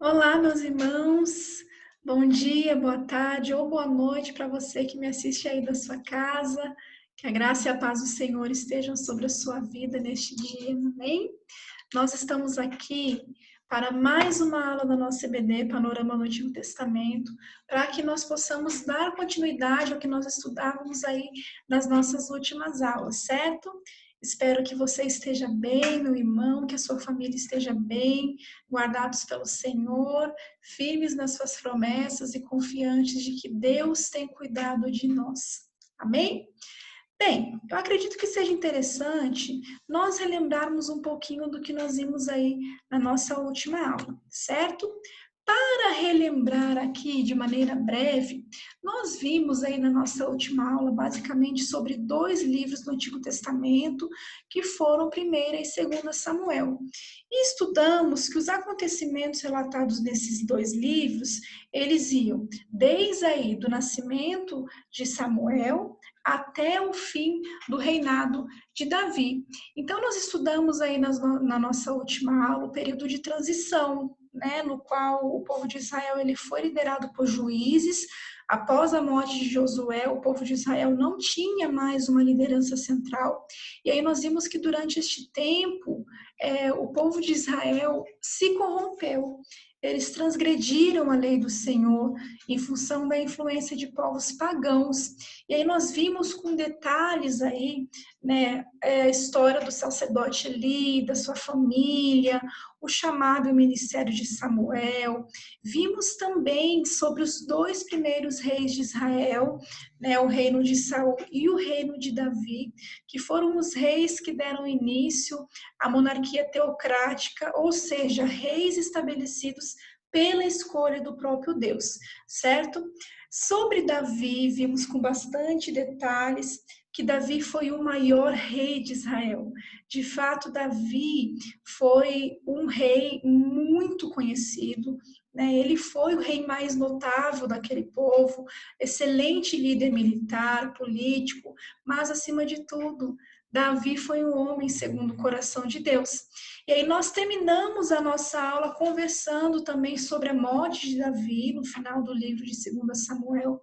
Olá, meus irmãos. Bom dia, boa tarde ou boa noite para você que me assiste aí da sua casa. Que a graça e a paz do Senhor estejam sobre a sua vida neste dia, amém? Nós estamos aqui para mais uma aula da nossa EBD, Panorama no Antigo Testamento, para que nós possamos dar continuidade ao que nós estudávamos aí nas nossas últimas aulas, certo? Espero que você esteja bem, meu irmão, que a sua família esteja bem, guardados pelo Senhor, firmes nas suas promessas e confiantes de que Deus tem cuidado de nós. Amém? Bem, eu acredito que seja interessante nós relembrarmos um pouquinho do que nós vimos aí na nossa última aula, certo? Para relembrar aqui de maneira breve, nós vimos aí na nossa última aula basicamente sobre dois livros do Antigo Testamento, que foram 1ª e 2ª Samuel. E estudamos que os acontecimentos relatados nesses dois livros, eles iam desde aí do nascimento de Samuel até o fim do reinado de Davi. Então, nós estudamos aí na nossa última aula o período de transição, né, no qual o povo de Israel ele foi liderado por juízes. Após a morte de Josué, o povo de Israel não tinha mais uma liderança central. E aí nós vimos que durante este tempo, o povo de Israel se corrompeu. Eles transgrediram a lei do Senhor em função da influência de povos pagãos. E aí nós vimos com detalhes aí, né, a história do sacerdote Eli, da sua família, o chamado e o ministério de Samuel. Vimos também sobre os dois primeiros reis de Israel, né, o reino de Saul e o reino de Davi, que foram os reis que deram início à monarquia teocrática, ou seja, reis estabelecidos pela escolha do próprio Deus, certo? Sobre Davi, vimos com bastante detalhes que Davi foi o maior rei de Israel. De fato, Davi foi um rei muito conhecido, né? Ele foi o rei mais notável daquele povo, excelente líder militar, político, mas, acima de tudo, Davi foi um homem segundo o coração de Deus. E aí nós terminamos a nossa aula conversando também sobre a morte de Davi, no final do livro de 2 Samuel.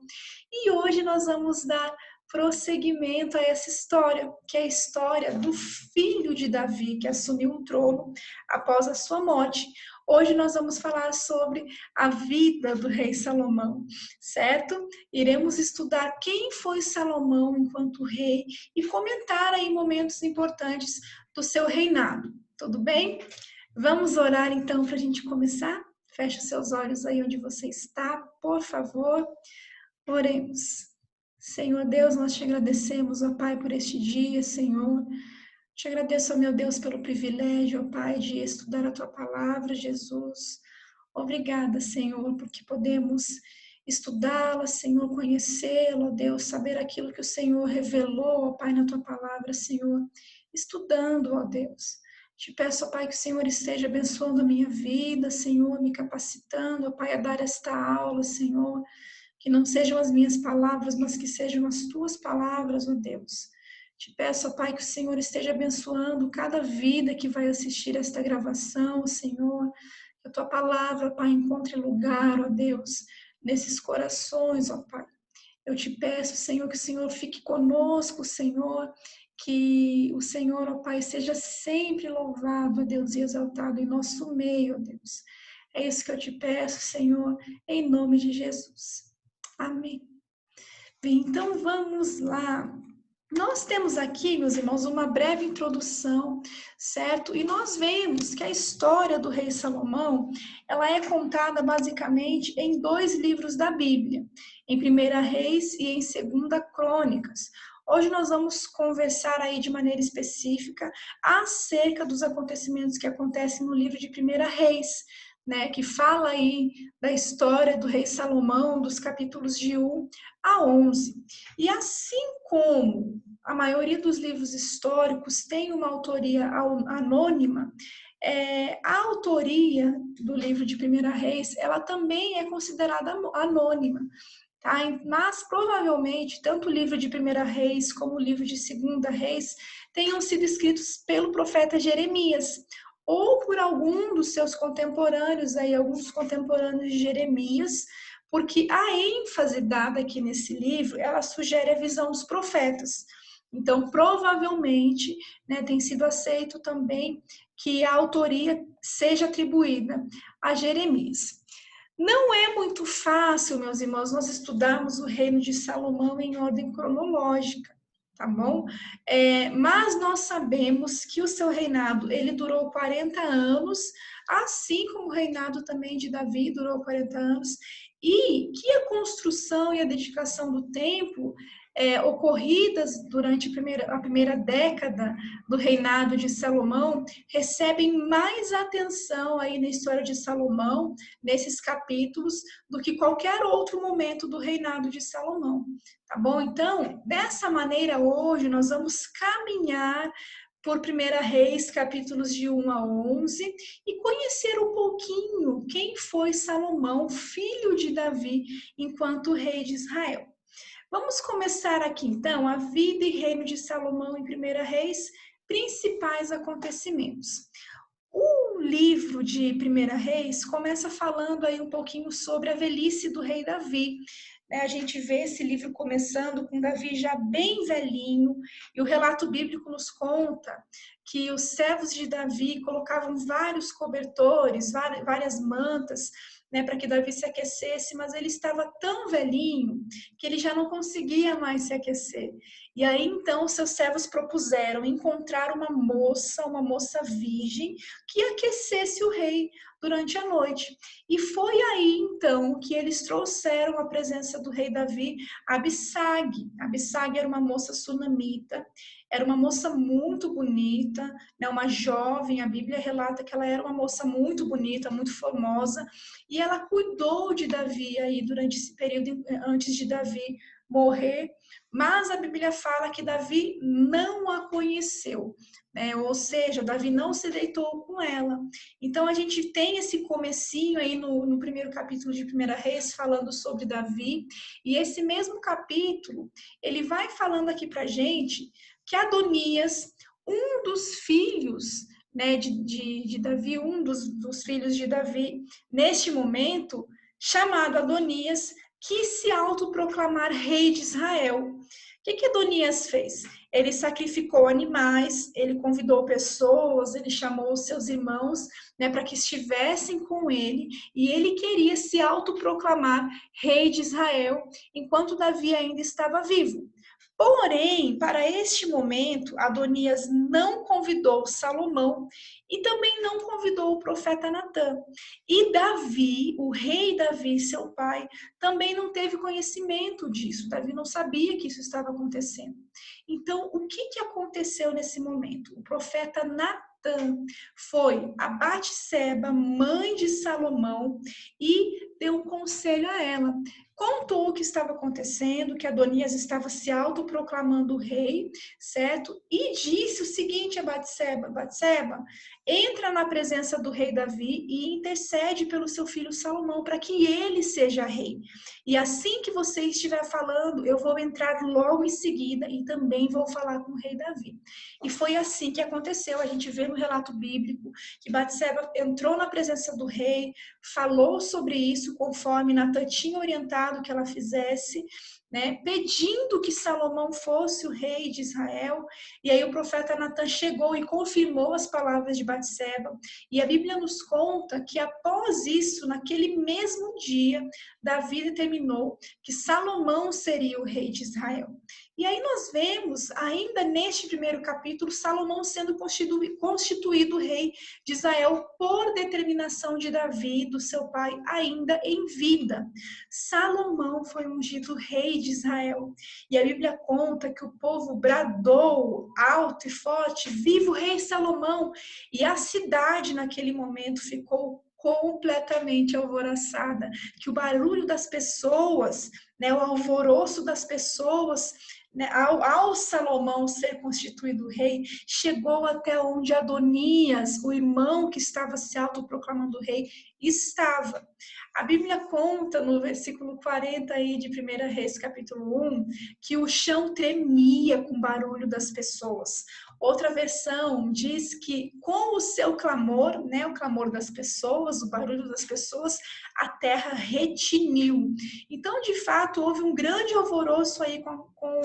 E hoje nós vamos dar prosseguimento a essa história, que é a história do filho de Davi, que assumiu o trono após a sua morte. Hoje nós vamos falar sobre a vida do rei Salomão, certo? Iremos estudar quem foi Salomão enquanto rei e comentar aí momentos importantes do seu reinado. Tudo bem? Vamos orar então para a gente começar? Feche os seus olhos aí onde você está, por favor. Oremos. Senhor Deus, nós te agradecemos, ó Pai, por este dia, Senhor. Te agradeço, ó meu Deus, pelo privilégio, ó Pai, de estudar a Tua palavra, Jesus. Obrigada, Senhor, porque podemos estudá-la, Senhor, conhecê-la, ó Deus, saber aquilo que o Senhor revelou, ó Pai, na Tua palavra, Senhor. Estudando, ó Deus. Te peço, ó Pai, que o Senhor esteja abençoando a minha vida, Senhor, me capacitando, ó Pai, a dar esta aula, Senhor. Que não sejam as minhas palavras, mas que sejam as tuas palavras, ó Deus. Te peço, ó Pai, que o Senhor esteja abençoando cada vida que vai assistir esta gravação, Senhor. Que a tua palavra, Pai, encontre lugar, ó Deus, nesses corações, ó Pai. Eu te peço, Senhor, que o Senhor fique conosco, Senhor. Que o Senhor, ó Pai, seja sempre louvado, ó Deus, e exaltado em nosso meio, ó Deus. É isso que eu te peço, Senhor, em nome de Jesus. Amém. Bem, então vamos lá. Nós temos aqui, meus irmãos, uma breve introdução, certo? E nós vemos que a história do rei Salomão, ela é contada basicamente em dois livros da Bíblia, em 1ª Reis e em 2ª Crônicas. Hoje nós vamos conversar aí de maneira específica acerca dos acontecimentos que acontecem no livro de 1ª Reis, né, que fala aí da história do rei Salomão, dos capítulos de 1 a 11. E assim como a maioria dos livros históricos tem uma autoria anônima, a autoria do livro de 1ª Reis, ela também é considerada anônima. Tá? Mas provavelmente, tanto o livro de 1ª Reis como o livro de 2ª Reis tenham sido escritos pelo profeta Jeremias, ou por algum dos seus contemporâneos, aí, alguns contemporâneos de Jeremias, porque a ênfase dada aqui nesse livro, ela sugere a visão dos profetas. Então, provavelmente, né, tem sido aceito também que a autoria seja atribuída a Jeremias. Não é muito fácil, meus irmãos, nós estudarmos o reino de Salomão em ordem cronológica, tá bom? Mas nós sabemos que o seu reinado, ele durou 40 anos, assim como o reinado também de Davi durou 40 anos, e que a construção e a dedicação do templo ocorridas durante a primeira década do reinado de Salomão recebem mais atenção aí na história de Salomão, nesses capítulos, do que qualquer outro momento do reinado de Salomão, tá bom? Então, dessa maneira, hoje nós vamos caminhar por 1 Reis, capítulos de 1 a 11, e conhecer um pouquinho quem foi Salomão, filho de Davi, enquanto rei de Israel. Vamos começar aqui, então, a vida e reino de Salomão em 1 Reis, principais acontecimentos. O livro de 1 Reis começa falando aí um pouquinho sobre a velhice do rei Davi. A gente vê esse livro começando com Davi já bem velhinho, e o relato bíblico nos conta que os servos de Davi colocavam vários cobertores, várias mantas, né, para que Davi se aquecesse, mas ele estava tão velhinho que ele já não conseguia mais se aquecer. E aí então seus servos propuseram encontrar uma moça virgem, que aquecesse o rei durante a noite. E foi aí então que eles trouxeram à presença do rei Davi Abissag. Abissag era uma moça sunamita, era uma moça muito bonita, né, uma jovem. A Bíblia relata que ela era uma moça muito bonita, muito formosa, e ela cuidou de Davi aí durante esse período antes de Davi morrer, mas a Bíblia fala que Davi não a conheceu, né? Ou seja, Davi não se deitou com ela. Então a gente tem esse comecinho aí no primeiro capítulo de 1 Reis falando sobre Davi, e esse mesmo capítulo, ele vai falando aqui pra gente que Adonias, um dos filhos, né, de Davi, um dos filhos de Davi, neste momento, chamado Adonias, quis se autoproclamar rei de Israel. O que Adonias fez? Ele sacrificou animais, ele convidou pessoas, ele chamou os seus irmãos, né, para que estivessem com ele, e ele queria se autoproclamar rei de Israel, enquanto Davi ainda estava vivo. Porém, para este momento, Adonias não convidou Salomão e também não convidou o profeta Natã. E Davi, o rei Davi, seu pai, também não teve conhecimento disso. Davi não sabia que isso estava acontecendo. Então, o que aconteceu nesse momento? O profeta Natã foi a Batseba, mãe de Salomão, e deu um conselho a ela. Contou o que estava acontecendo, que Adonias estava se autoproclamando rei, certo? E disse o seguinte a Batseba: Batseba, entra na presença do rei Davi e intercede pelo seu filho Salomão para que ele seja rei. E assim que você estiver falando, eu vou entrar logo em seguida e também vou falar com o rei Davi. E foi assim que aconteceu. A gente vê no relato bíblico que Batseba entrou na presença do rei, falou sobre isso conforme Natã tinha orientado que ela fizesse, né, pedindo que Salomão fosse o rei de Israel. E aí o profeta Natã chegou e confirmou as palavras de Batseba. E a Bíblia nos conta que após isso, naquele mesmo dia, Davi determinou que Salomão seria o rei de Israel. E aí nós vemos, ainda neste primeiro capítulo, Salomão sendo constituído rei de Israel por determinação de Davi, do seu pai, ainda em vida. Salomão foi ungido rei de Israel. E a Bíblia conta que o povo bradou alto e forte: viva o rei Salomão! E a cidade naquele momento ficou completamente alvoroçada, que o barulho das pessoas, né, o alvoroço das pessoas, né, ao Salomão ser constituído rei, chegou até onde Adonias, o irmão que estava se autoproclamando rei, estava. A Bíblia conta no versículo 40 aí de 1 Reis, capítulo 1, que o chão tremia com o barulho das pessoas. Outra versão diz que com o seu clamor, né, o clamor das pessoas, o barulho das pessoas, a terra retiniu. Então, de fato, houve um grande alvoroço aí com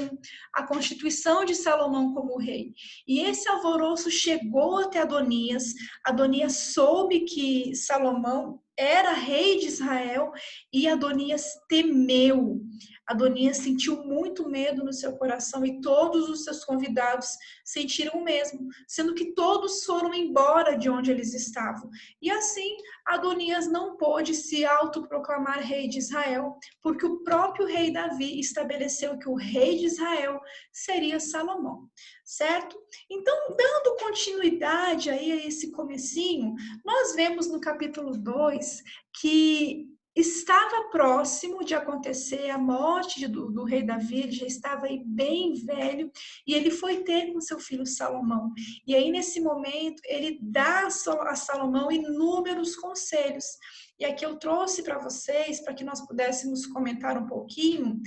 a constituição de Salomão como rei. E esse alvoroço chegou até Adonias. Adonias soube que Salomão era rei de Israel e Adonias temeu. Adonias sentiu muito medo no seu coração e todos os seus convidados sentiram o mesmo, sendo que todos foram embora de onde eles estavam. E assim, Adonias não pôde se autoproclamar rei de Israel, porque o próprio rei Davi estabeleceu que o rei de Israel seria Salomão, certo? Então, dando continuidade aí a esse comecinho, nós vemos no capítulo 2 que estava próximo de acontecer a morte do rei Davi, ele já estava aí bem velho, e ele foi ter com seu filho Salomão. E aí, nesse momento, ele dá a Salomão inúmeros conselhos. E aqui eu trouxe para vocês, para que nós pudéssemos comentar um pouquinho,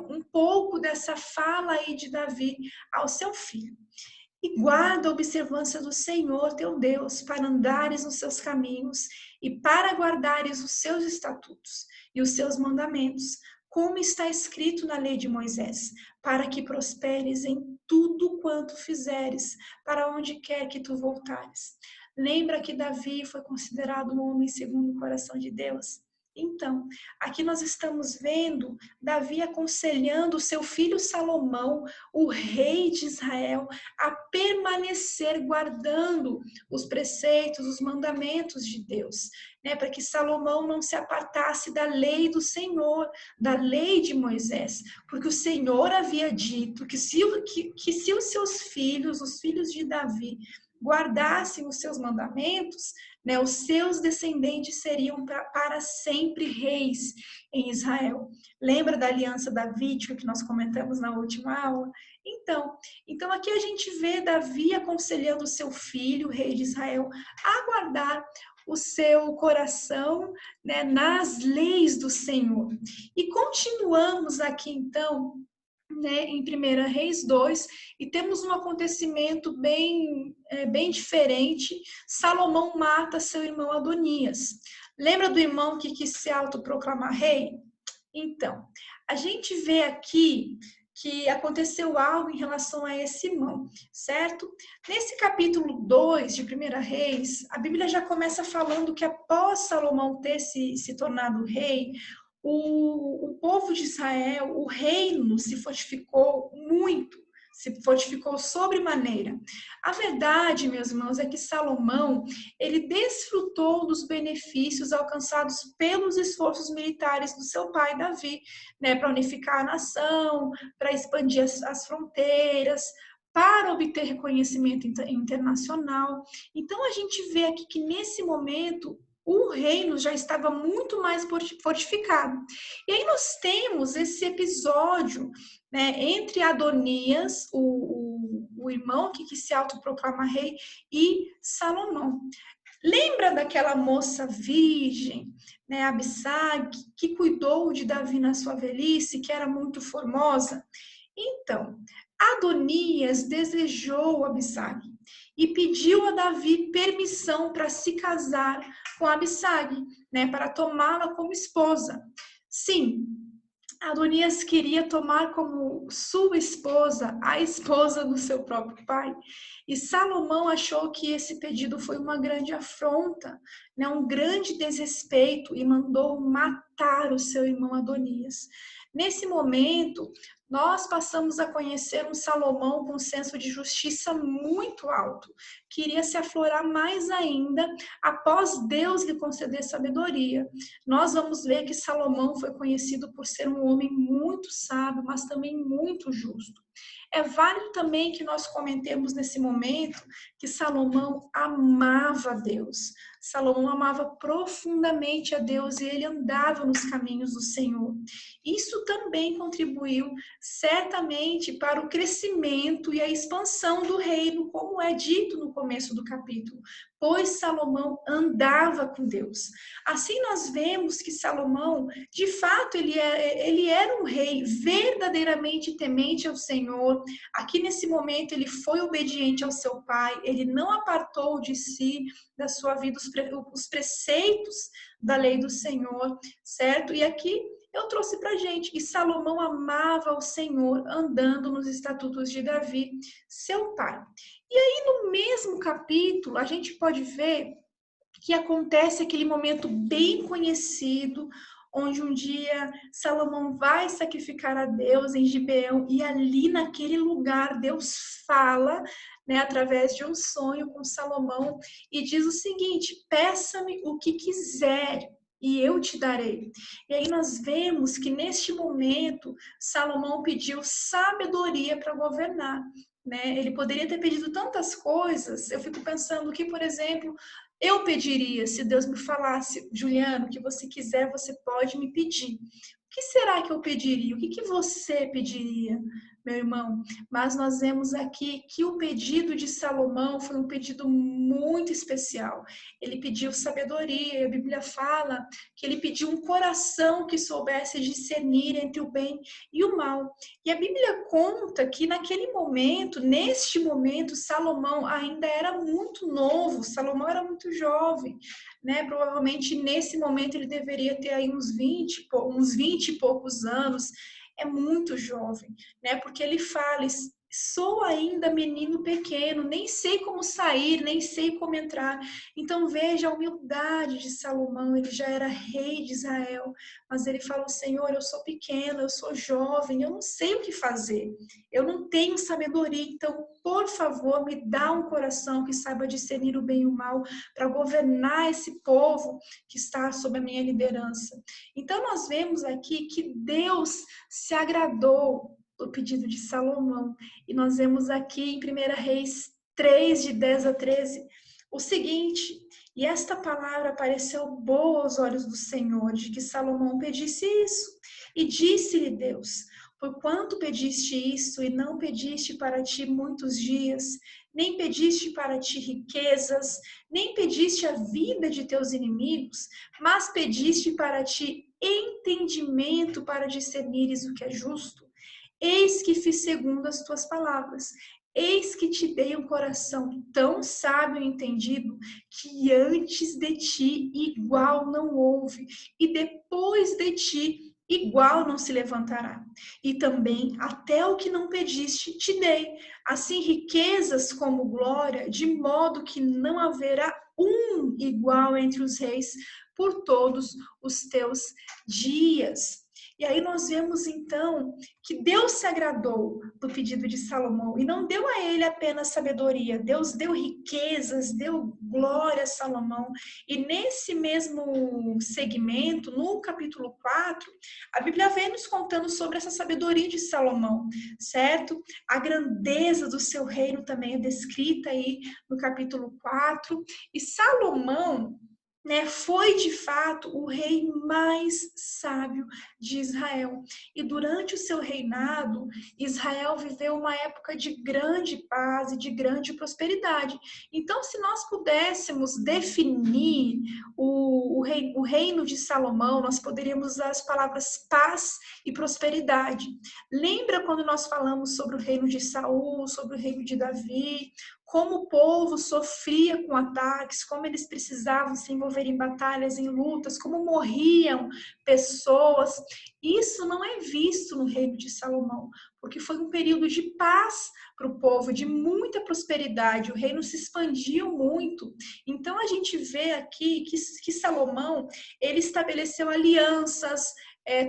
um pouco dessa fala aí de Davi ao seu filho. E guarda a observância do Senhor, teu Deus, para andares nos seus caminhos e para guardares os seus estatutos e os seus mandamentos, como está escrito na lei de Moisés, para que prosperes em tudo quanto fizeres, para onde quer que tu voltares. Lembra que Davi foi considerado um homem segundo o coração de Deus? Então, aqui nós estamos vendo Davi aconselhando o seu filho Salomão, o rei de Israel, a permanecer guardando os preceitos, os mandamentos de Deus, né? Para que Salomão não se apartasse da lei do Senhor, da lei de Moisés, porque o Senhor havia dito que se os seus filhos, os filhos de Davi, guardassem os seus mandamentos, né, os seus descendentes seriam para sempre reis em Israel. Lembra da aliança davídica que nós comentamos na última aula? Então aqui a gente vê Davi aconselhando o seu filho, o rei de Israel, a guardar o seu coração, né, nas leis do Senhor. E continuamos aqui então, né, em 1 Reis 2, e temos um acontecimento bem diferente. Salomão mata seu irmão Adonias. Lembra do irmão que quis se autoproclamar rei? Então, a gente vê aqui que aconteceu algo em relação a esse irmão, certo? Nesse capítulo 2 de 1 Reis, a Bíblia já começa falando que após Salomão ter se tornado rei, o povo de Israel, o reino se fortificou muito, se fortificou sobremaneira. A verdade, meus irmãos, é que Salomão, ele desfrutou dos benefícios alcançados pelos esforços militares do seu pai Davi, né, para unificar a nação, para expandir as fronteiras, para obter reconhecimento internacional. Então, a gente vê aqui que nesse momento o reino já estava muito mais fortificado. E aí nós temos esse episódio, né, entre Adonias, o irmão que se autoproclama rei, e Salomão. Lembra daquela moça virgem, né, Abissag, que cuidou de Davi na sua velhice, que era muito formosa? Então, Adonias desejou Abissag e pediu a Davi permissão para se casar com Abissag, né, para tomá-la como esposa. Sim, Adonias queria tomar como sua esposa a esposa do seu próprio pai. E Salomão achou que esse pedido foi uma grande afronta, né, um grande desrespeito, e mandou matar o seu irmão Adonias. Nesse momento, nós passamos a conhecer um Salomão com um senso de justiça muito alto, que iria se aflorar mais ainda após Deus lhe conceder sabedoria. Nós vamos ver que Salomão foi conhecido por ser um homem muito sábio, mas também muito justo. É válido também que nós comentemos nesse momento que Salomão amava amava a Deus. Salomão amava profundamente a Deus e ele andava nos caminhos do Senhor. Isso também contribuiu certamente para o crescimento e a expansão do reino, como é dito no começo do capítulo, pois Salomão andava com Deus. Assim nós vemos que Salomão, de fato, ele era um rei verdadeiramente temente ao Senhor. Aqui nesse momento ele foi obediente ao seu pai, ele não apartou de si, da sua vida, os preceitos da lei do Senhor, certo? E aqui eu trouxe para gente que Salomão amava o Senhor andando nos estatutos de Davi, seu pai. E aí no mesmo capítulo a gente pode ver que acontece aquele momento bem conhecido, onde um dia Salomão vai sacrificar a Deus em Gibeão, e ali naquele lugar Deus fala, né, através de um sonho com Salomão, e diz o seguinte: peça-me o que quiser, e eu te darei. E aí nós vemos que neste momento Salomão pediu sabedoria para governar, né? Ele poderia ter pedido tantas coisas. Eu fico pensando que, por exemplo, eu pediria, se Deus me falasse: Juliano, o que você quiser, você pode me pedir. O que será que eu pediria? O que você pediria, meu irmão? Mas nós vemos aqui que o pedido de Salomão foi um pedido muito especial. Ele pediu sabedoria, a Bíblia fala que ele pediu um coração que soubesse discernir entre o bem e o mal. E a Bíblia conta que naquele momento, neste momento, Salomão ainda era muito novo, Salomão era muito jovem, né? Provavelmente nesse momento ele deveria ter aí uns 20 e poucos anos. É muito jovem, né? Porque ele fala: sou ainda menino pequeno, nem sei como sair, nem sei como entrar. Então veja a humildade de Salomão. Ele já era rei de Israel, mas ele falou: Senhor, eu sou pequeno, eu sou jovem, eu não sei o que fazer, eu não tenho sabedoria, então por favor me dá um coração que saiba discernir o bem e o mal para governar esse povo que está sob a minha liderança. Então nós vemos aqui que Deus se agradou do pedido de Salomão, e nós vemos aqui em 1 Reis 3, de 10 a 13, o seguinte: e esta palavra pareceu boa aos olhos do Senhor, de que Salomão pedisse isso. E disse-lhe Deus: porquanto pediste isso, e não pediste para ti muitos dias, nem pediste para ti riquezas, nem pediste a vida de teus inimigos, mas pediste para ti entendimento para discernires o que é justo, eis que fiz segundo as tuas palavras. Eis que te dei um coração tão sábio e entendido, que antes de ti igual não houve, e depois de ti igual não se levantará. E também até o que não pediste te dei, assim riquezas como glória, de modo que não haverá um igual entre os reis por todos os teus dias. E aí nós vemos então que Deus se agradou do pedido de Salomão e não deu a ele apenas sabedoria. Deus deu riquezas, deu glória a Salomão. E nesse mesmo segmento, no capítulo 4, a Bíblia vem nos contando sobre essa sabedoria de Salomão, certo? A grandeza do seu reino também é descrita aí no capítulo 4. E Salomão, né, foi de fato o rei mais sábio de Israel. E durante o seu reinado, Israel viveu uma época de grande paz e de grande prosperidade. Então, se nós pudéssemos definir o reino de Salomão, nós poderíamos usar as palavras paz e prosperidade. Lembra quando nós falamos sobre o reino de Saul, sobre o reino de Davi, como o povo sofria com ataques, como eles precisavam se envolver em batalhas, em lutas, como morriam pessoas. Isso não é visto no reino de Salomão, porque foi um período de paz para o povo, de muita prosperidade, o reino se expandiu muito. Então a gente vê aqui que Salomão, ele estabeleceu alianças,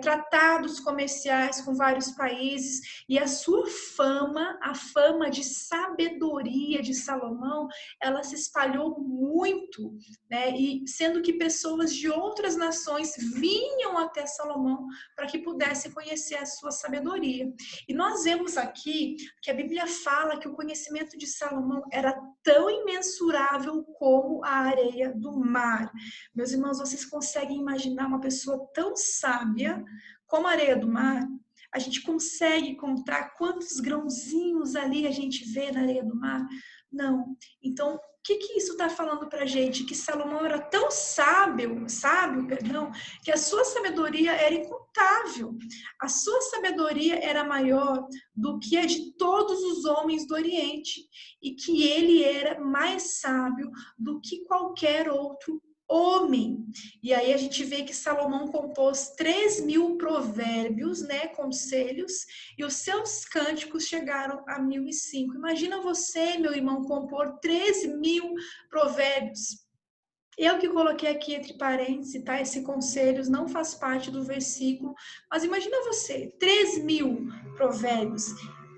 tratados comerciais com vários países, e a sua fama, a fama de sabedoria de Salomão, ela se espalhou muito, né? E sendo que pessoas de outras nações vinham até Salomão para que pudessem conhecer a sua sabedoria. E nós vemos aqui que a Bíblia fala que o conhecimento de Salomão era tão imensurável como a areia do mar. Meus irmãos, vocês conseguem imaginar uma pessoa tão sábia como a areia do mar? A gente consegue contar quantos grãozinhos ali a gente vê na areia do mar? Não. Então, o que isso está falando para a gente? Que Salomão era tão sábio, que a sua sabedoria era incontável. A sua sabedoria era maior do que a de todos os homens do Oriente, e que ele era mais sábio do que qualquer outro homem. E aí a gente vê que Salomão compôs 3.000 provérbios, né, conselhos, e os seus cânticos chegaram a 1.005. Imagina você, meu irmão, compor 3.000 provérbios. Eu que coloquei aqui entre parênteses, tá? Esse conselhos não faz parte do versículo, mas imagina você, 3.000 provérbios.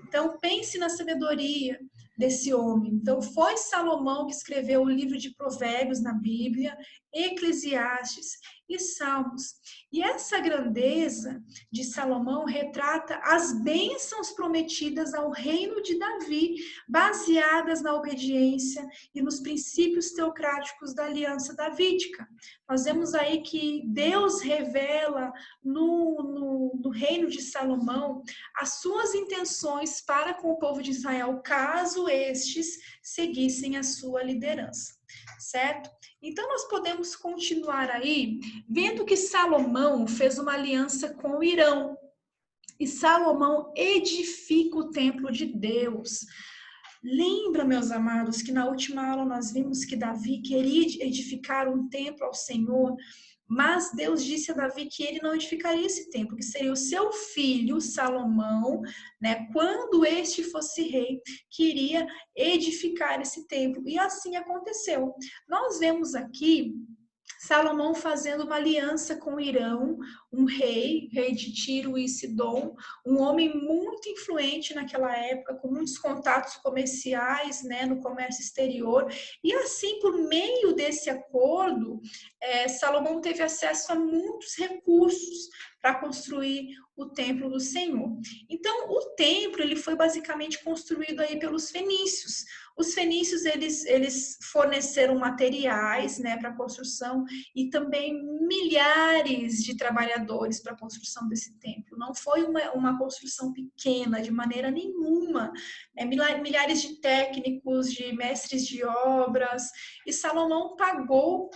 Então, pense na sabedoria desse homem. Então, foi Salomão que escreveu o livro de Provérbios na Bíblia, Eclesiastes e Salmos. E essa grandeza de Salomão retrata as bênçãos prometidas ao reino de Davi, baseadas na obediência e nos princípios teocráticos da aliança davídica. Nós vemos aí que Deus revela no reino de Salomão as suas intenções para com o povo de Israel, caso estes seguissem a sua liderança, certo? Então, nós podemos continuar aí, vendo que Salomão fez uma aliança com o Irão, e Salomão edifica o templo de Deus. Lembra, meus amados, que na última aula nós vimos que Davi queria edificar um templo ao Senhor, mas Deus disse a Davi que ele não edificaria esse templo, que seria o seu filho, Salomão, né, quando este fosse rei, que iria edificar esse templo. E assim aconteceu. Nós vemos aqui Salomão fazendo uma aliança com Irão, um rei de Tiro e Sidom, um homem muito influente naquela época, com muitos contatos comerciais, né, no comércio exterior. E assim, por meio desse acordo, Salomão teve acesso a muitos recursos para construir o templo do Senhor. Então, o templo ele foi basicamente construído aí pelos fenícios. Os fenícios eles forneceram materiais, né, para a construção, e também milhares de trabalhadores para a construção desse templo. Não foi uma construção pequena, de maneira nenhuma. Milhares de técnicos, de mestres de obras, e Salomão pagou,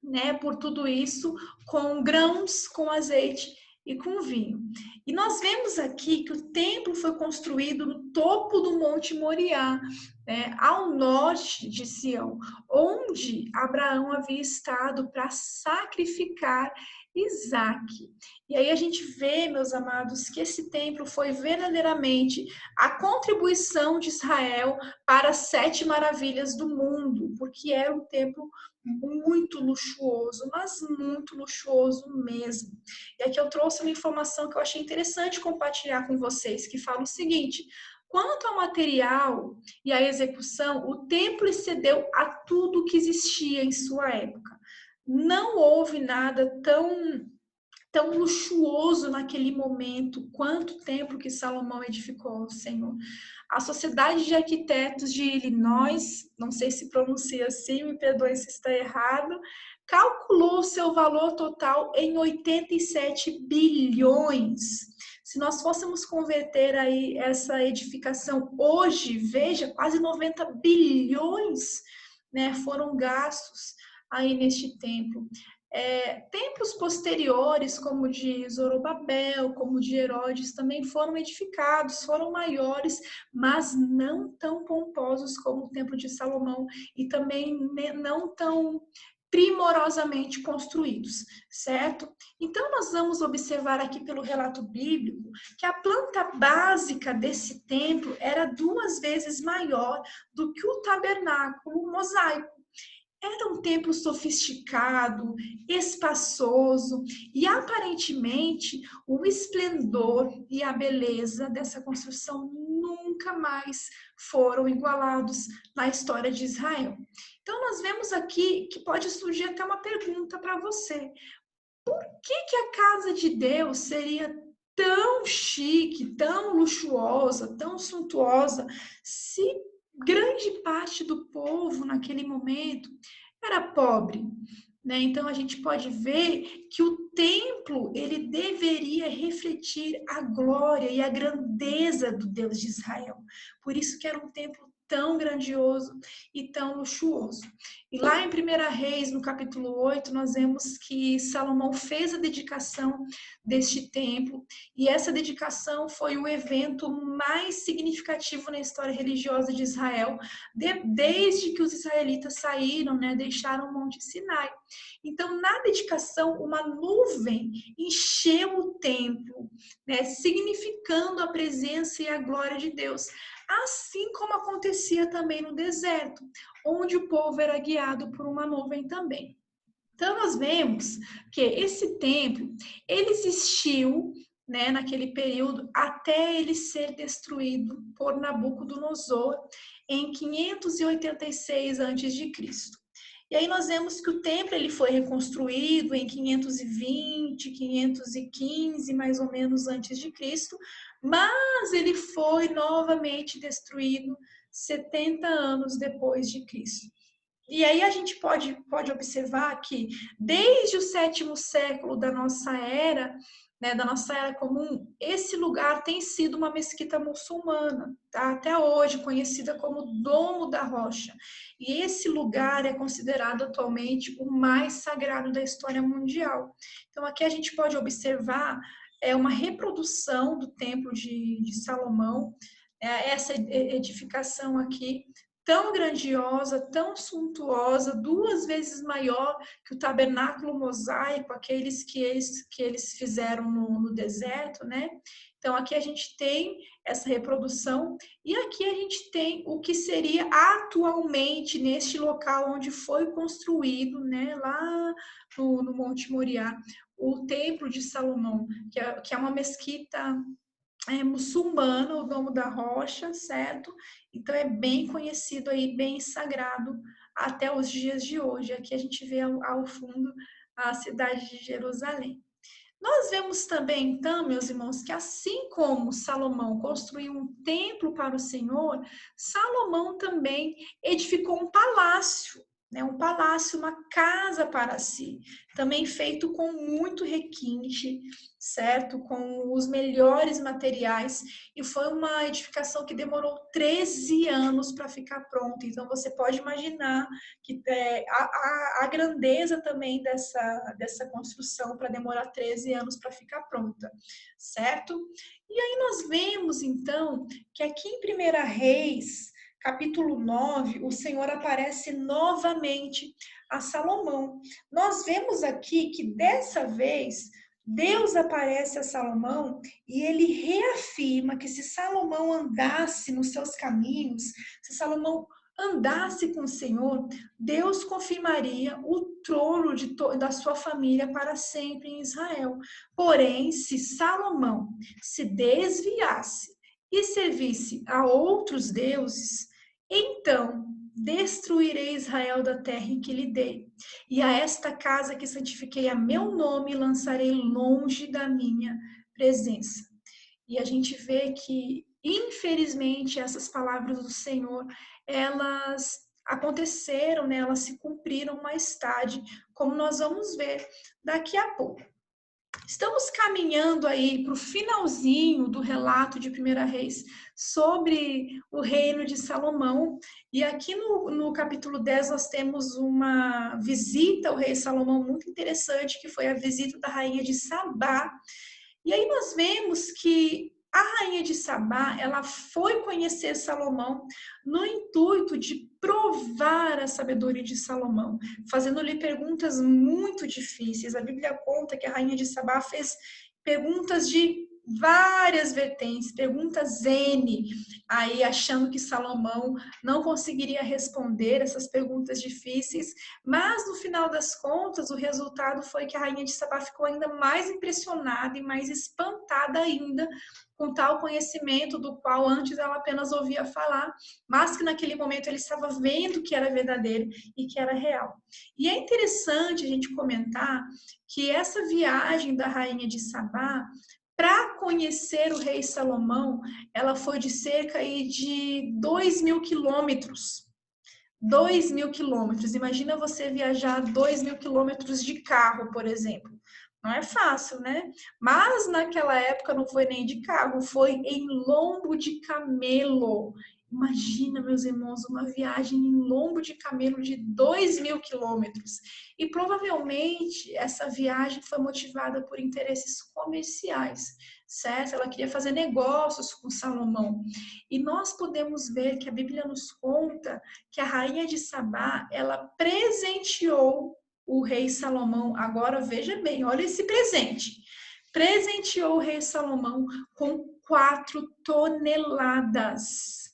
né, por tudo isso com grãos, com azeite e com vinho. E nós vemos aqui que o templo foi construído no topo do Monte Moriá, né, ao norte de Sião, onde Abraão havia estado para sacrificar Isaque. E aí a gente vê, meus amados, que esse templo foi verdadeiramente a contribuição de Israel para as 7 maravilhas do mundo, porque era um templo muito luxuoso, mas muito luxuoso mesmo. E aqui eu trouxe uma informação que eu achei interessante compartilhar com vocês, que fala o seguinte: quanto ao material e à execução, o templo excedeu a tudo que existia em sua época. Não houve nada tão luxuoso naquele momento quanto o templo que Salomão edificou ao Senhor. A Sociedade de Arquitetos de Illinois, não sei se pronuncia assim, me perdoe se está errado, calculou seu valor total em 87 bilhões. Se nós fôssemos converter aí essa edificação hoje, veja, quase 90 bilhões, né, foram gastos aí neste templo. Templos posteriores, como o de Zorobabel, como o de Herodes, também foram edificados, foram maiores, mas não tão pomposos como o templo de Salomão, e também não tão primorosamente construídos, certo? Então, nós vamos observar aqui pelo relato bíblico que a planta básica desse templo era 2 vezes maior do que o tabernáculo mosaico. Era um templo sofisticado, espaçoso e aparentemente o esplendor e a beleza dessa construção nunca mais foram igualados na história de Israel. Então nós vemos aqui que pode surgir até uma pergunta para você. Por que a casa de Deus seria tão chique, tão luxuosa, tão suntuosa, se grande parte do povo naquele momento era pobre, né? Então a gente pode ver que o templo ele deveria refletir a glória e a grandeza do Deus de Israel. Por isso que era um templo tão grandioso e tão luxuoso. E lá em 1 Reis, no capítulo 8, nós vemos que Salomão fez a dedicação deste templo, e essa dedicação foi o evento mais significativo na história religiosa de Israel, desde que os israelitas saíram, né, deixaram o Monte Sinai. Então, na dedicação, uma nuvem encheu o templo, né, significando a presença e a glória de Deus, assim como acontecia também no deserto, onde o povo era guiado por uma nuvem também. Então, nós vemos que esse templo, ele existiu, né, naquele período, até ele ser destruído por Nabucodonosor em 586 a.C. E aí nós vemos que o templo ele foi reconstruído em 520, 515, mais ou menos antes de Cristo, mas ele foi novamente destruído 70 anos depois de Cristo. E aí a gente pode observar que desde o 7º século da nossa era, né, da nossa era comum, esse lugar tem sido uma mesquita muçulmana, tá? Até hoje conhecida como Domo da Rocha. E esse lugar é considerado atualmente o mais sagrado da história mundial. Então aqui a gente pode observar uma reprodução do Templo de Salomão, essa edificação aqui tão grandiosa, tão suntuosa, 2 vezes maior que o tabernáculo mosaico, aqueles que eles fizeram no deserto, né? Então, aqui a gente tem essa reprodução, e aqui a gente tem o que seria atualmente neste local onde foi construído, né, lá no Monte Moriá, o Templo de Salomão, que é uma mesquita muçulmano, o Domo da Rocha, certo? Então é bem conhecido aí, bem sagrado até os dias de hoje. Aqui a gente vê ao fundo a cidade de Jerusalém. Nós vemos também, então, meus irmãos, que assim como Salomão construiu um templo para o Senhor, Salomão também edificou um palácio, né? Um palácio, uma casa para si, também feito com muito requinte, certo? Com os melhores materiais, e foi uma edificação que demorou 13 anos para ficar pronta. Então, você pode imaginar que a grandeza também dessa construção para demorar 13 anos para ficar pronta, certo? E aí nós vemos, então, que aqui em 1 Reis, capítulo 9, o Senhor aparece novamente a Salomão. Nós vemos aqui que dessa vez Deus aparece a Salomão e ele reafirma que se Salomão andasse nos seus caminhos, se Salomão andasse com o Senhor, Deus confirmaria o trono da sua família para sempre em Israel. Porém, se Salomão se desviasse e servisse a outros deuses, então destruirei Israel da terra em que lhe dei, e a esta casa que santifiquei a meu nome lançarei longe da minha presença. E a gente vê que, infelizmente, essas palavras do Senhor, elas aconteceram, né? Elas se cumpriram mais tarde, como nós vamos ver daqui a pouco. Estamos caminhando aí para o finalzinho do relato de 1 Reis sobre o reino de Salomão, e aqui no capítulo 10 nós temos uma visita ao rei Salomão muito interessante, que foi a visita da rainha de Sabá. E aí nós vemos que a rainha de Sabá, ela foi conhecer Salomão no intuito de provar a sabedoria de Salomão, fazendo-lhe perguntas muito difíceis. A Bíblia conta que a rainha de Sabá fez perguntas de várias vertentes, perguntas N, aí achando que Salomão não conseguiria responder essas perguntas difíceis, mas no final das contas, o resultado foi que a rainha de Sabá ficou ainda mais impressionada e mais espantada ainda com tal conhecimento do qual antes ela apenas ouvia falar, mas que naquele momento ele estava vendo que era verdadeiro e que era real. E é interessante a gente comentar que essa viagem da rainha de Sabá para conhecer o rei Salomão, ela foi de cerca aí de 2.000 quilômetros. 2.000 quilômetros. Imagina você viajar 2.000 quilômetros de carro, por exemplo. Não é fácil, né? Mas naquela época não foi nem de carro, foi em lombo de camelo. Imagina, meus irmãos, uma viagem em lombo de camelo de 2.000 quilômetros. E provavelmente essa viagem foi motivada por interesses comerciais, certo? Ela queria fazer negócios com Salomão. E nós podemos ver que a Bíblia nos conta que a rainha de Sabá, ela presenteou o rei Salomão. Agora veja bem, olha esse presente. Presenteou o rei Salomão com 4 toneladas.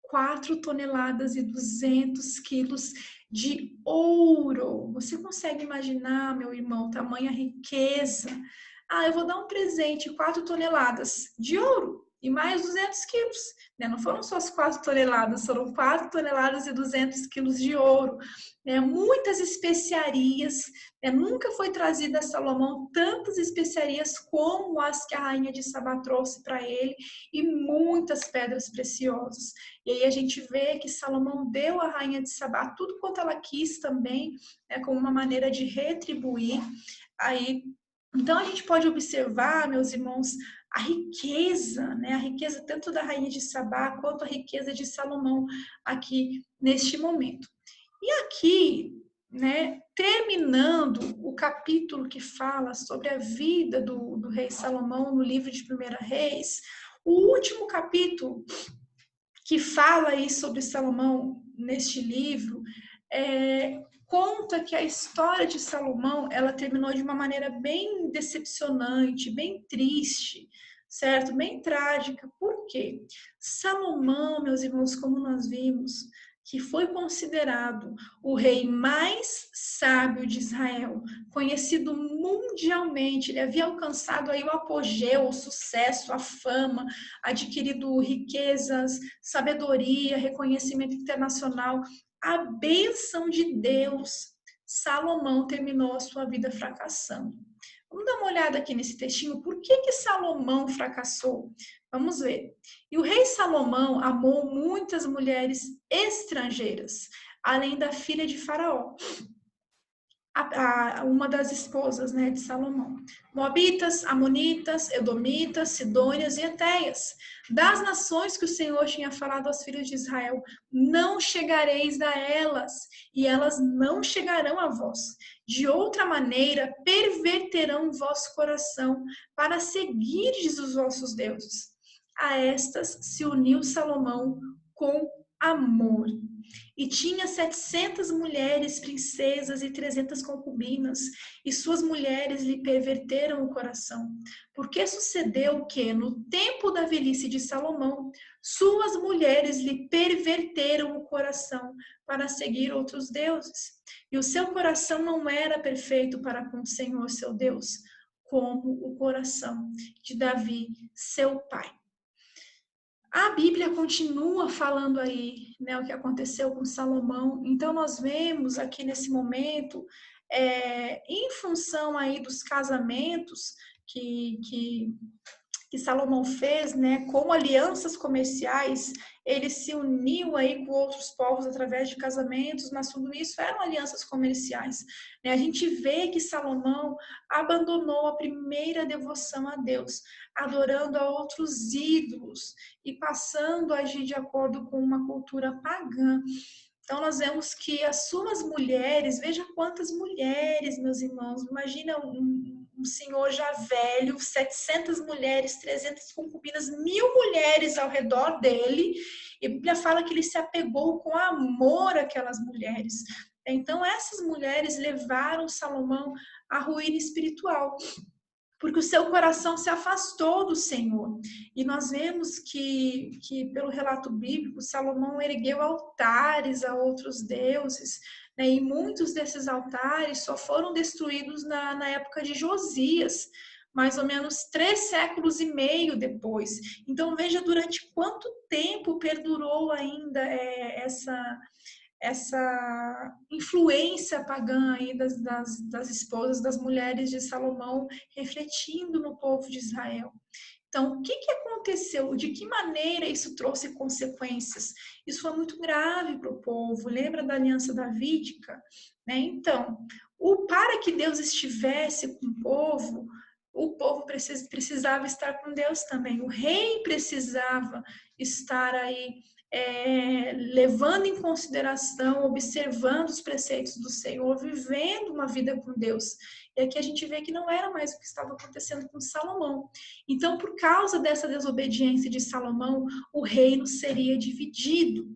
4 toneladas e 200 quilos de ouro. Você consegue imaginar, meu irmão, tamanha riqueza? Ah, eu vou dar um presente, 4 toneladas de ouro e mais 200 quilos. Né? Não foram só as 4 toneladas, foram 4 toneladas e 200 quilos de ouro. Né? Muitas especiarias. Né? Nunca foi trazida a Salomão tantas especiarias como as que a rainha de Sabá trouxe para ele e muitas pedras preciosas. E aí a gente vê que Salomão deu à rainha de Sabá tudo quanto ela quis também, né, como uma maneira de retribuir. Aí, então a gente pode observar, meus irmãos, a riqueza, né, a riqueza tanto da rainha de Sabá quanto a riqueza de Salomão aqui neste momento. E aqui, né, terminando o capítulo que fala sobre a vida do rei Salomão no livro de 1 Reis, o último capítulo que fala aí sobre Salomão neste livro, conta que a história de Salomão, ela terminou de uma maneira bem decepcionante, bem triste, certo? Bem trágica. Por quê? Salomão, meus irmãos, como nós vimos, que foi considerado o rei mais sábio de Israel, conhecido mundialmente, ele havia alcançado aí o apogeu, o sucesso, a fama, adquirido riquezas, sabedoria, reconhecimento internacional, a bênção de Deus. Salomão terminou a sua vida fracassando. Vamos dar uma olhada aqui nesse textinho, por que Salomão fracassou? Vamos ver. E o rei Salomão amou muitas mulheres estrangeiras, além da filha de Faraó, uma das esposas, né, de Salomão. Moabitas, Amonitas, Edomitas, Sidônias e Etéias. Das nações que o Senhor tinha falado aos filhos de Israel, não chegareis a elas, e elas não chegarão a vós. De outra maneira, perverterão o vosso coração para seguirdes os vossos deuses. A estas se uniu Salomão com amor. E tinha 700 mulheres, princesas e 300 concubinas, e suas mulheres lhe perverteram o coração. Porque sucedeu que, no tempo da velhice de Salomão, suas mulheres lhe perverteram o coração para seguir outros deuses. E o seu coração não era perfeito para com o Senhor, seu Deus, como o coração de Davi, seu pai. A Bíblia continua falando aí, né, o que aconteceu com Salomão. Então nós vemos aqui nesse momento, em função aí dos casamentos que Salomão fez, né, como alianças comerciais, ele se uniu aí com outros povos através de casamentos, mas tudo isso eram alianças comerciais. Né? A gente vê que Salomão abandonou a primeira devoção a Deus, adorando a outros ídolos e passando a agir de acordo com uma cultura pagã. Então, nós vemos que as suas mulheres, veja quantas mulheres, meus irmãos, imagina um senhor já velho, 700 mulheres, 300 concubinas, 1.000 mulheres ao redor dele, e a Bíblia fala que ele se apegou com amor àquelas mulheres. Então, essas mulheres levaram Salomão à ruína espiritual. porque o seu coração se afastou do Senhor. E nós vemos que pelo relato bíblico, Salomão ergueu altares a outros deuses, né? E muitos desses altares só foram destruídos na época de Josias, mais ou menos 3 séculos e meio depois. Então veja durante quanto tempo perdurou ainda essa influência pagã aí das esposas, das mulheres de Salomão, refletindo no povo de Israel. Então, o que aconteceu? De que maneira isso trouxe consequências? Isso foi muito grave para o povo. Lembra da aliança davídica? Né? Então, para que Deus estivesse com o povo precisava estar com Deus também. O rei precisava estar aí levando em consideração, observando os preceitos do Senhor, vivendo uma vida com Deus. E aqui a gente vê que não era mais o que estava acontecendo com Salomão. Então, por causa dessa desobediência de Salomão, o reino seria dividido.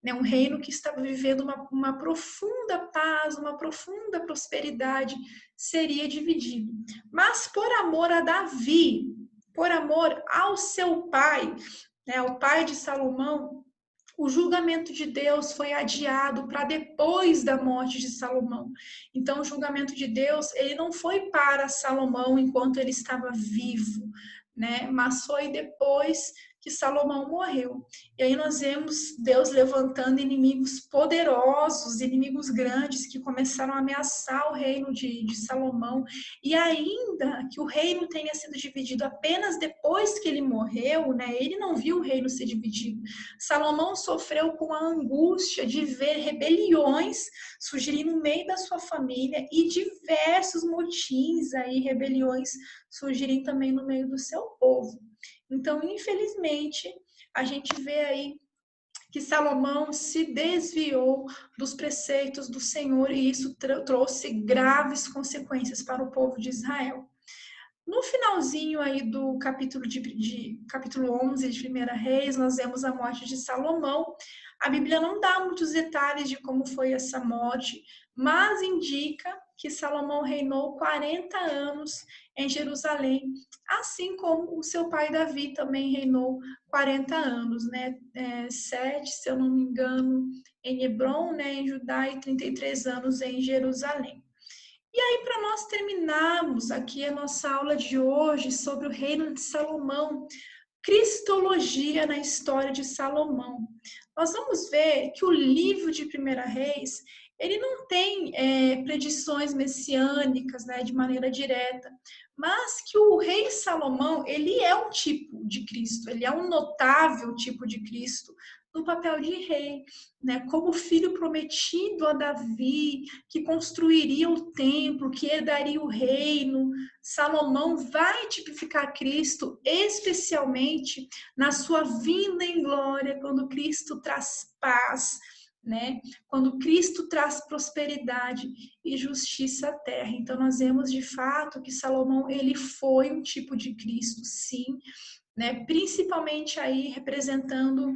Né? Um reino que estava vivendo uma profunda paz, uma profunda prosperidade, seria dividido. Mas por amor a Davi, por amor ao seu pai, né, o pai de Salomão, o julgamento de Deus foi adiado para depois da morte de Salomão. Então, o julgamento de Deus, ele não foi para Salomão enquanto ele estava vivo, né? Mas foi depois que Salomão morreu. E aí nós vemos Deus levantando inimigos poderosos, inimigos grandes que começaram a ameaçar o reino de Salomão. E ainda que o reino tenha sido dividido apenas depois que ele morreu, né? Ele não viu o reino ser dividido. Salomão sofreu com a angústia de ver rebeliões surgirem no meio da sua família e diversos motins aí, rebeliões surgirem também no meio do seu povo. Então, infelizmente, a gente vê aí que Salomão se desviou dos preceitos do Senhor e isso trouxe graves consequências para o povo de Israel. No finalzinho aí do capítulo 11 de 1 Reis, nós vemos a morte de Salomão. A Bíblia não dá muitos detalhes de como foi essa morte, mas indica que Salomão reinou 40 anos em Jerusalém, assim como o seu pai Davi também reinou 40 anos, né? 7, se eu não me engano, em Hebron, né, em Judá, e 33 anos em Jerusalém. E aí, para nós terminarmos aqui a nossa aula de hoje sobre o reino de Salomão, cristologia na história de Salomão, nós vamos ver que o livro de 1 Reis, ele não tem predições messiânicas, né, de maneira direta, mas que o rei Salomão, ele é um tipo de Cristo, ele é um notável tipo de Cristo no papel de rei, né, como filho prometido a Davi, que construiria o templo, que herdaria o reino. Salomão vai tipificar Cristo, especialmente na sua vinda em glória, quando Cristo traz paz, né? Quando Cristo traz prosperidade e justiça à terra. Então nós vemos de fato que Salomão ele foi um tipo de Cristo, sim, né? Principalmente aí representando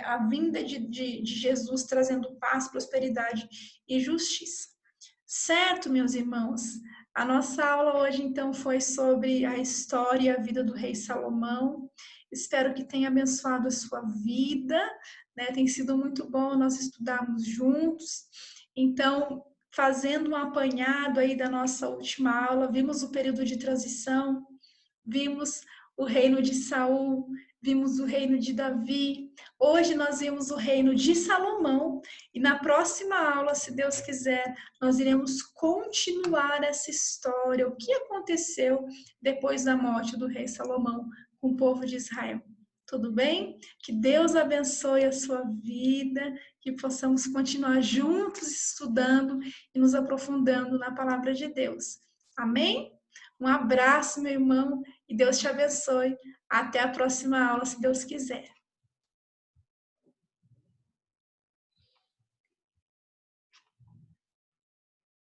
a vinda de Jesus, trazendo paz, prosperidade e justiça. Certo, meus irmãos? A nossa aula hoje, então, foi sobre a história e a vida do rei Salomão. Espero que tenha abençoado a sua vida, né? Tem sido muito bom nós estudarmos juntos. Então, fazendo um apanhado aí da nossa última aula, vimos o período de transição, vimos o reino de Saul, vimos o reino de Davi. Hoje nós vimos o reino de Salomão e na próxima aula, se Deus quiser, nós iremos continuar essa história, o que aconteceu depois da morte do rei Salomão com o povo de Israel. Tudo bem? Que Deus abençoe a sua vida, que possamos continuar juntos estudando e nos aprofundando na palavra de Deus. Amém? Um abraço, meu irmão, e Deus te abençoe. Até a próxima aula, se Deus quiser.